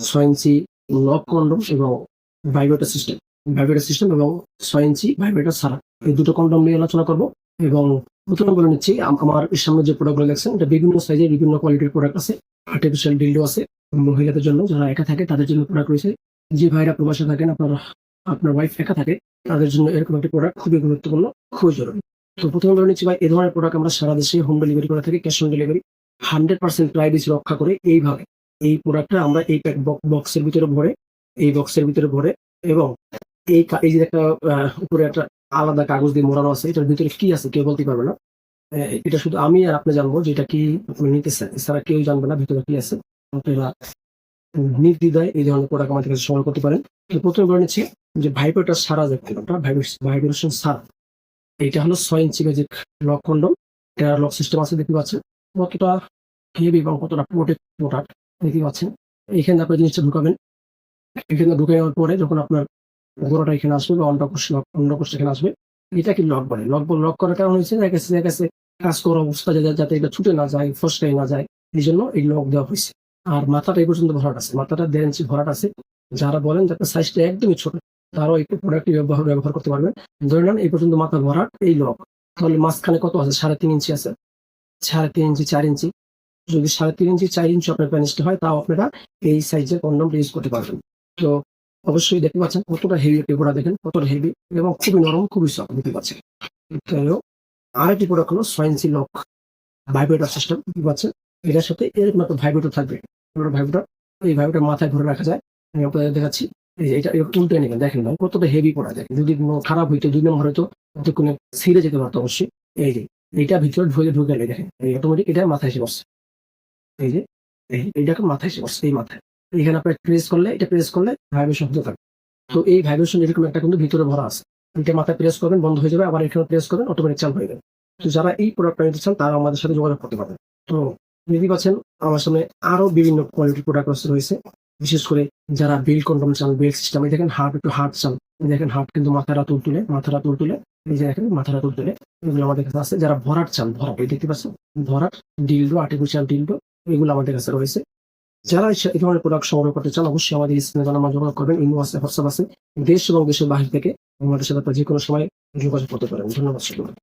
6 ইঞ্চি lock condom এবং vibrator system এবং 6 ইঞ্চি vibrator ছাড়া এই দুটো কন্ডম নিয়ে আলোচনা করব। এবং প্রথমে বলে নিচ্ছি আমার সামনে যে প্রোডাক্টগুলো দেখছেন এটা বিভিন্ন সাইজে বিভিন্ন কোয়ালিটির প্রোডাক্ট আছে। আর্টিফিশিয়াল ডিলডো আছে মহিলাদের জন্য, যারা একা থাকে তাদের জন্য প্রোডাক্ট রয়েছে। যে ভাইরা প্রবাসে থাকেন, আপনার ওয়াইফ একা থাকে, তাদের জন্য এরকম একটা প্রোডাক্ট খুবই গুরুত্বপূর্ণ, খুবই জরুরি। তো প্রথমে বলে নিচ্ছি ভাই, এই ধরনের প্রোডাক্ট আমরা সারা দেশে হোম ডেলিভারি করে থাকি, ক্যাশ অন ডেলিভারি। 100% প্রাইভেসি রক্ষা করে এইভাবে এই প্রোডাক্টটা আমরা এই বক্সের ভিতরে ভরে, এবং এই যে একটা উপরে একটা আলাদা কাগজ দিয়ে মোড়ানো আছে, এটার ভিতরে কি আছে কেউ বলতে পারবে না। এটা শুধু আমি আর আপনি জানবো যে এটা কি আপনি নিতেছেন, এছাড়া কেউ জানবে না ভিতরে কি আছে। আপনারা নির্দ্বিধায় এই ধরনের প্রোডাক্ট আমাদের কাছে সংগ্রহ করতে পারেন। তো প্রথমে বলে নিচ্ছি যে ভাইব্রেটর সারা যে কন্ডমটা, ভাইব্রেশন সারা, এইটা হলো 6 ইঞ্চি ম্যাজিক লক কন্ডম। এটা লক সিস্টেম আছে, দেখতে পাচ্ছেন কতটা হেভি এবং কতটা প্রোডাক্ট দেখতে পাচ্ছেন। এইখানে আপনি জিনিসটা ঢুকাবেন, এখানে ঢুকে যাওয়ার পরে যখন আপনার গোড়াটা এখানে আসবে বা অন্ডকোষ এখানে আসবে, এটাকে লক বলে। লক করার কারণ হচ্ছে এক কাছে কাজ করা অবস্থা যাতে এটা ছুটে না যায়, ফসকাই না যায়, এই জন্য এই লক দেওয়া হয়েছে। আর মাথাটা এই পর্যন্ত ভরাট আছে, মাথাটা 1.5 ইঞ্চি ভরাট আছে। যারা বলেন যে আপনার সাইজটা একদমই ছোট, তারাও একটু প্রোডাক্টটি ব্যবহার করতে পারবেন। ধরে নেন এই পর্যন্ত মাথা ভরাট এই লক, তাহলে মাঝখানে কত আছে? 3.5 ইঞ্চি আছে, 3.5 ইঞ্চি 4 ইঞ্চি। যদি 3.5 ইঞ্চি 4 ইঞ্চি আপনার প্যানিসটা হয়, তাও আপনারা এই সাইজের কন্ডম ইউজ করতে পারবেন। তো অবশ্যই দেখতে পাচ্ছেন কতটা হেভি, পেপারটা দেখেন কতটা হেভি এবং খুবই নরম, খুবই সফট দেখতে পাচ্ছেন। আরেকটি প্রোডাক্ট হলো 6 ইঞ্চি লক ভাইব্রেটর সিস্টেম, দেখতে পাচ্ছেন। এটার সাথে এরকম একটা ভাইব্রেটর থাকবে, এই ভাইব্রেটর মাথায় ধরে রাখা যায়। আমি আপনাদের দেখাচ্ছি। এটা উল্টে নেবেন, দেখেন ভাই কতটা হেভি প্রোডাক্ট। দেখেন যদি খারাপ হইতো 2 নম্বর হয়তো কোনো ছিঁড়ে যেতে পারতো অবশ্যই। এই যে এইটা ভিতরে ঢুকে দেখেন এই অটোমেটিক এটা মাথায় এসে বসছে। এই যে এইটাকে মাথায় এসে বসছে, এই মাথায় এখানে আপনার এটা প্রেস করলে ভাইব্রেশন হতে থাকে। তো এই ভাইব্রেশন এরকম একটা কিন্তু ভিতরে ভরা আছে। এটা মাথায় প্রেস করবেন, বন্ধ হয়ে যাবে, আবার এখানে প্রেস করবেন, অটোমেটিক চালু হয়ে যাবে। তো যারা এই প্রোডাক্টটা নিতে চান তারা আমাদের সাথে যোগাযোগ করতে পারবেন। তো দেখতে পাচ্ছেন আমার সামনে আরো বিভিন্ন কোয়ালিটির প্রোডাক্ট রয়েছে। বিশেষ করে যারা বেল কন্ডম চান, বেল সিস্টেম, এই দেখেন হার্ট চান, এই দেখেন হার্ট কিন্তু মাথাটা তুলে, এই যে দেখেন মাথাটা তুলে, এগুলো আমাদের কাছে আছে। যারা ভরাট চান, এই দেখতে পাচ্ছেন ভরাট ডিলডো, আর্টিফিশিয়াল ডিলডো, এগুলো আমাদের কাছে রয়েছে। যারা এই ধরনের প্রোডাক্ট সংগ্রহ করতে চান, অবশ্যই আমাদের স্ক্রিনে দেওয়া নাম্বার যোগাযোগ করবেন। ইমো আছে, হোয়াটসঅ্যাপ আছে। দেশ এবং দেশের বাহির থেকে আমাদের সাথে আপনারা যেকোনো সময় যোগাযোগ করতে পারেন। ধন্যবাদ সকলকে।